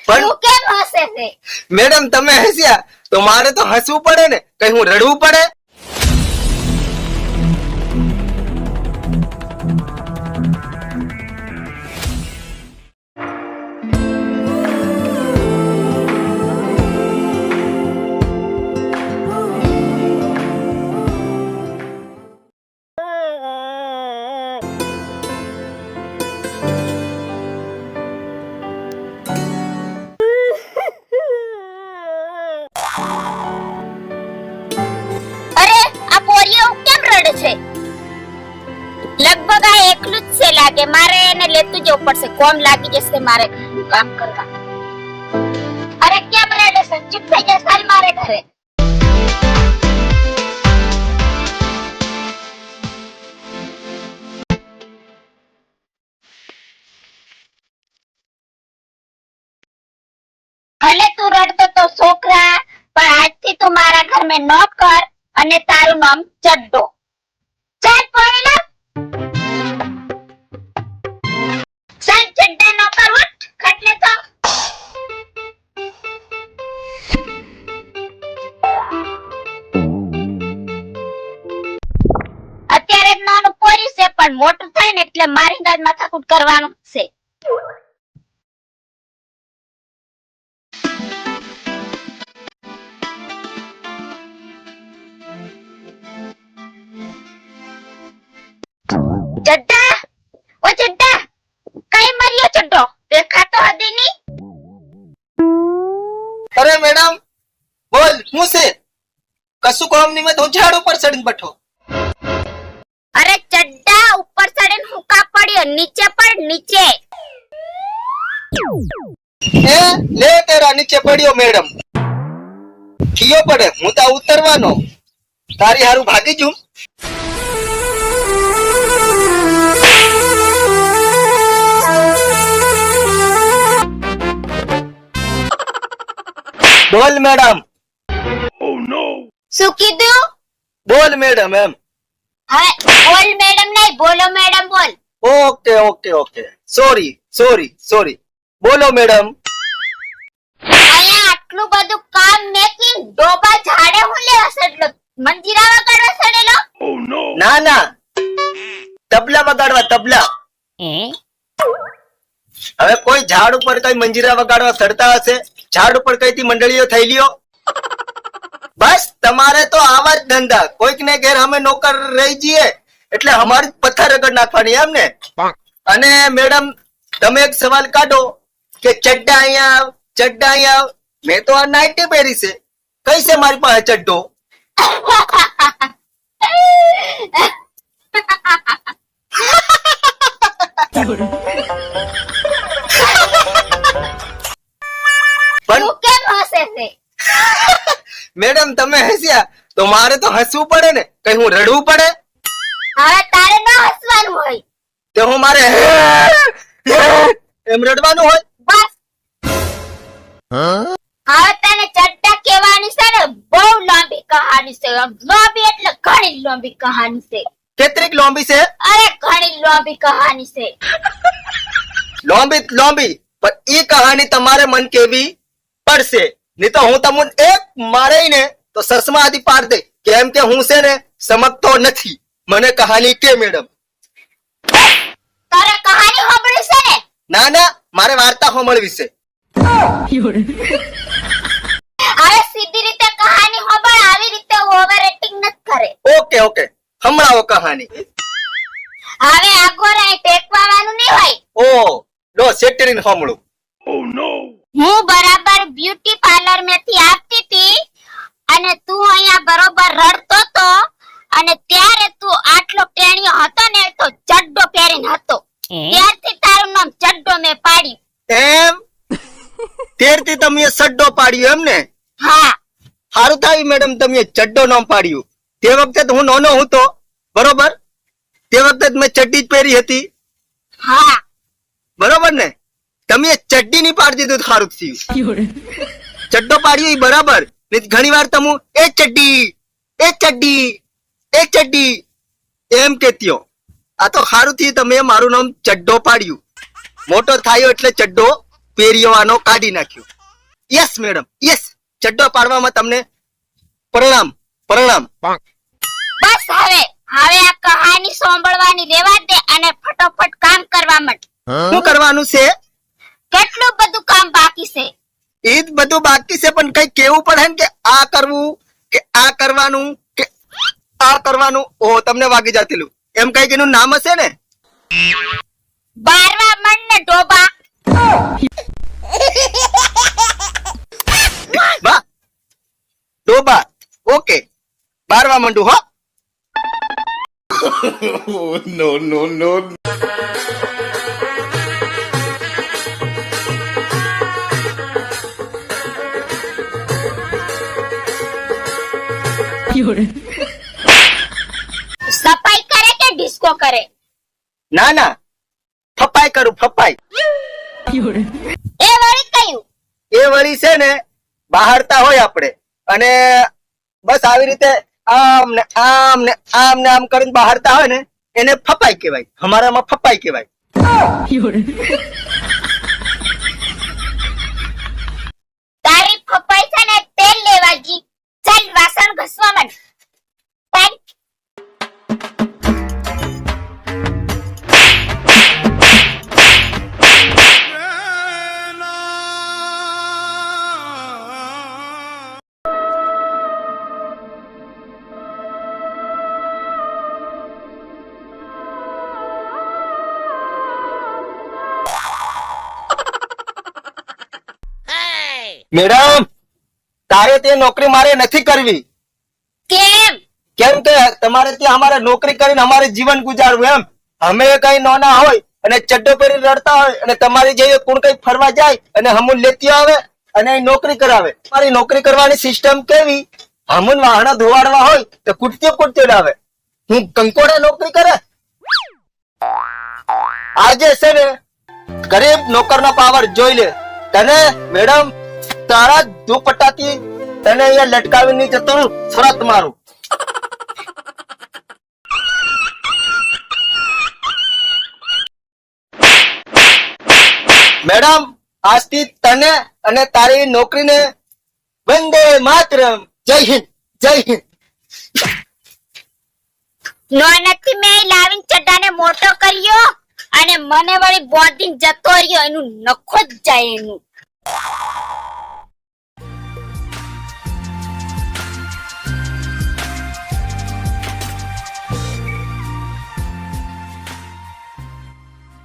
તું કેમ હસે છે? મેડમ તમે હસ્યા તો મારે તો હસવું પડે ને, કઈ હું રડવું પડે? અરે આ પોરીઓ કેમ રડે છે? લગભગ આ એકલું જ છે લાગે. મારે એને લેતું જવું પડશે. કોમ લાગી જશે મારે કામ કરવા. અરે કેમ રડે છે? ચૂપ થઈ જા, ચાલ મારે ઘરે. ભલે તું રડતો તો છોકરા, પણ આજથી તું મારા ઘર મેં નોકર અને તારું નામ ચડ્ડો. ચાલ પોયલા. ચાલ ચડ્ડા નોકર ઉઠ ખટલે તો. અત્યારે જ નાનું પોરી છે, પણ મોટું થાય ને એટલે મારી દાદ માથાકૂટ કરવાનું છે. ચડ્ડા, ઓ ચડ્ડા, કઈ મર્યો ચડ્ડો? દેખાતો હદી ની. અરે મેડમ બોલ, શું છે? કશું કામ નહીં, મેં તો ઝાડ ઉપર ચડીને બેઠો. અરે ચડ્ડા, ઉપર ચડીને હુકા પડ્યો, નીચે પડ નીચે. એ લે તેરા નીચે પડ્યો મેડમ. કીયો પડે, હું તો ઉતરવાનો. તારી હારું ભાગી જઉં. બોલ મેડમ. શું કીધું? બોલ મેડમ એમ. હા બોલ મેડમ નહીં, બોલો મેડમ બોલ. Okay okay okay, sorry sorry sorry. બોલો મેડમ. અહીંયા આટલું બધું કામ મેકિંગ ડોબા ઝાડે હું લેવા સડલો? મંજીરા વગાડવા સડેલો? ના ના, તબલા વગાડવા, તબલા. હવે કોઈ ઝાડ ઉપર કઈ મંજીરા વગાડવા ચડતા હશે? ઝાડ ઉપર કઈથી મંડળીઓ થયેલીઓ? બસ તમારે તો આવા જ ધંધા. કોઈક ને ઘેર અમે નોકર રહી જઈએ એટલે અમારી પથ્થર રગડ નાખવાની એમ ને? અને મેડમ તમે એક સવાલ કાઢો કે ચડ્ડા અહીંયા આવ, ચડ્ડા અહીંયા આવ. મેં તો આ નાઈટી પહેરી છે, કઈ છે મારી પાસે ચડ્ડો? તું કેમ હસે છે? મેડમ તમે હસ્યા તો મારે તો હસવું પડે ને, કઈ હું રડવું પડે? હવે તારે ન હસવાનું હોય. તે હું મારે એમ રડવાનું હોય? બસ હવે તને ચડ્ડા કહેવાની છે ને, બહુ લાંબી કહાની છે. લાંબી એટલે ઘણી લાંબી કહાની છે. કેટલીક લોંબી છે? અરે ઘણી લાંબી કહાની છે. લોંબી લોંબી, પણ ઈ કહાની તમારે મન કેવી પડશે. નહીં તો હું તમને એક મારે ને તો સસમા આદિ પાડ દે, કેમ કે હું છે ને સમજતો નથી. મને કહાની કે મેડમ. તારે કહાની સાંભળી છે ને? ના ના, મારે વાર્તા સાંભળવી છે. હવે સીધી રીતે કહાની સાંભળ, આવી રીતે ઓવર એક્ટિંગ ન કરે. ઓકે ઓકે, સંભળાવો કહાની. હવે આગોરાય ટેકવાનું નહીં હોય. ઓ લો સેટરીન સાંભળું. હું બરાબર બ્યુટી પાર્લર મેથી આવતી હતી અને તું અહીંયા બરોબર રડતો તો, અને ત્યારે તું આટલો ટેણીયો હતો ને તો ચડ્ડો પહેરીને હતો. ત્યારથી તારું નામ ચડ્ડો મેં પાડ્યું. એમ? તેરથી તમે સડ્ડો પાડ્યો એમ ને? હા. સારું થાય મેડમ તમે ચડ્ડો નામ પાડ્યું. તે વખતે તો હું નાનો હતો, બરોબર? તે વખતે મેં ચડ્ડી જ પહેરી હતી. હા બરોબર ને? તમે ચડ્ડી ની પાડી દીધું, સારું થયું. ચડ્ડો પાડ્યો એ બરાબર. ઘણી વાર તમે એ ચડ્ડી એ ચડ્ડી એ ચડ્ડી એમ કેતીઓ. આ તો સારું થી તમે મારું નામ ચડ્ડો પાડ્યું. મોટો થાયો એટલે ચડ્ડો પહેરવાનો કાઢી નાખ્યો. Yes madam, yes. ચડ્ડો પાડવામાં તમને પ્રણામ, પ્રણામ. બસ હવે હવે આ કહાની સાંભળવાની રેવા દે અને ફટોફટ કામ કરવા માંડ. શું કરવાનું છે? કેટલું બધું કામ બાકી છે. એ જ બધું બાકી છે, પણ કઈ કેવું પડે ને કે આ કરવું કે આ કરવાનું કે આ કરવાનું. ઓ તમને વાગી જતેલું એમ કઈક એનું નામ હશે ને. બારવા માંડ ને ડોબા. બા ડોબા. ઓકે, બારવા માંડું હો. Oh, no, no, no. સફાઈ કરે કે ડિસ્કો કરે? ના ના, ફપાઈ કરું, ફપાઈ. એ વળી કયું? એ વળી છે ને બહારતા હોય આપણે અને બસ આવી રીતે આમ ને આમ ને આમ ને આમ કરીને બહારતા હોય ને એને ફપાઈ કહેવાય. અમારામાં ફપાઈ કહેવાય. તારી ફપાઈ છે ને તેલ લેવા જી. ચાલ વાસણ ઘસવા માંડ. ચાલ. મેડમ, તારે તે નોકરી મારે નથી કરવી. કેમ? કેમ કે તમારે ત્યાં અમારે નોકરી કરીને અમારે જીવન ગુજારવું એમ. અમે કઈ નાના હોય અને ચડ્ડો પહેરી રડતા હોય અને તમારી જેવી કોણ કઈ ફરવા જાય અને હમુન લેતી આવે અને અહીં નોકરી કરાવે. મારી નોકરી કરવાની સિસ્ટમ કેવી? હમુન વાહણા ધોવાડવા હોય તો કૂટતી લાવે. હું કંકોડે નોકરી કરે. આજે છે ને ગરીબ નોકરનો પાવર જોઈ લે. તને મેડમ તારા દુપટ્ટાથી તને અહીંયા લટકાવી નહીં જતો ફરત મારું. મેડમ, આજથી તને અને તારી નોકરીને વંદે માતરમ. જય હિન્દ, જય હિન્દ. નોનથી મેં લાવીને ચડ્ડાને મોટો કર્યો અને મને વળી બોધીને જતો રહ્યો. એનું નખો જ જાય એનું.